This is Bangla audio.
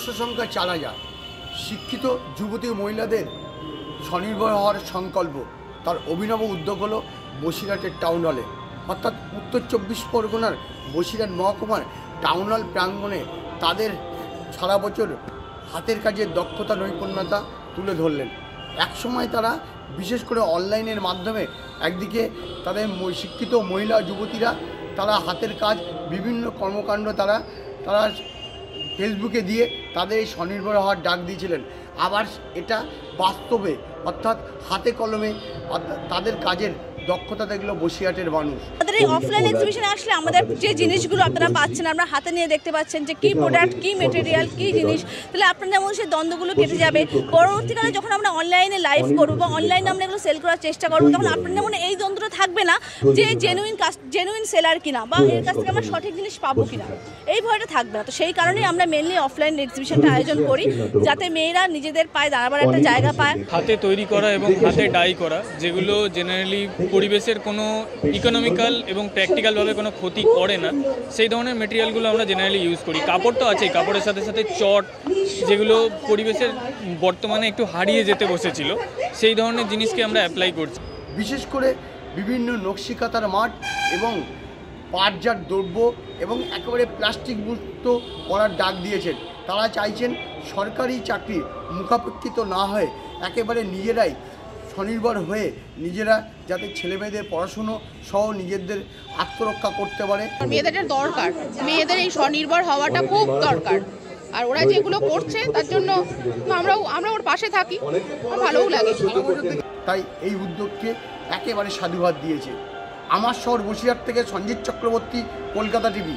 সদস্য সংখ্যা 4000। শিক্ষিত যুবতী মহিলাদের স্বনির্ভর হওয়ার সংকল্প, তার অভিনব উদ্যোগ হলো বসিরহাটের টাউন হলে, অর্থাৎ উত্তর 24 পরগনার বসিরহাট মহকুমার টাউন হল প্রাঙ্গণে তাদের সারা বছর হাতের কাজের দক্ষতা নৈপুণ্যতা তুলে ধরলেন। একসময় তারা বিশেষ করে অনলাইনের মাধ্যমে একদিকে তাদের শিক্ষিত মহিলা যুবতীরা তারা হাতের কাজ বিভিন্ন কর্মকাণ্ড তারা ফেসবুকে দিয়ে তাদের এই স্বনির্ভর হওয়ার ডাক দিয়েছিলেন। আবার এটা বাস্তবে অর্থাৎ হাতে কলমে তাদের কাজের দক্ষতা দেখলো বসিরহাটের মানুষ। আমাদের এই অফলাইন এক্সিবিশনে আসলে আমাদের যে জিনিসগুলো আপনারা পাচ্ছেন, আমরা হাতে নিয়ে দেখতে পাচ্ছেন যে কী প্রোডাক্ট, কী মেটেরিয়াল, কী জিনিস, তাহলে আপনাদের মধ্যে সেই দ্বন্দ্বগুলো কেটে যাবে। পরবর্তীকালে যখন আমরা অনলাইনে লাইভ করবো বা অনলাইনে আমরা এগুলো সেল করার চেষ্টা করবো, তখন আপনাদের মনে এই দ্বন্দ্বটা থাকবে না যে জেনুইন সেলার কিনা বা এর কাছ থেকে আমরা সঠিক জিনিস পাবো কিনা, এই ভয়টা থাকবে না। তো সেই কারণেই আমরা মেনলি অফলাইন এক্সিবিশনটা আয়োজন করি, যাতে মেয়েরা নিজেদের পায়ে দাঁড়াবার একটা জায়গা পায়। হাতে তৈরি করা এবং হাতে ডাই করা, যেগুলো জেনারেলি পরিবেশের কোনো ইকোনমিক্যাল এবং প্র্যাকটিক্যালভাবে কোনো ক্ষতি করে না, সেই ধরনের মেটেরিয়ালগুলো আমরা জেনারেলি ইউজ করি। কাপড় তো আছেই, কাপড়ের সাথে সাথে চট, যেগুলো পরিবেশের বর্তমানে একটু হারিয়ে যেতে বসেছিল, সেই ধরনের জিনিসকে আমরা অ্যাপ্লাই করছি। বিশেষ করে বিভিন্ন নকশিকাতার মাঠ এবং পাটজাত দ্রব্য এবং একেবারে প্লাস্টিক মুক্ত করার ডাক দিয়েছেন। তারা চাইছেন সরকারি চাকরি মুখাপেক্ষিত না হয়ে একেবারে নিজেরাই স্বনির্ভর হয়ে নিজেরা যাতে ছেলেমেয়েদের পড়াশুনো সহ নিজেদের আত্মরক্ষা করতে পারে। মেয়েদের দরকার, মেয়েদের এই স্বনির্ভর হওয়াটা খুব দরকার। আর ওরা যেগুলো করছে তার জন্য আমরা ওর পাশে থাকি, ভালোও লাগে। তাই এই উদ্যোগকে একেবারে সাধুবাদ দিয়েছে। আমার শহর বসিরহাট থেকে সঞ্জিত চক্রবর্তী, কলকাতা টিভি।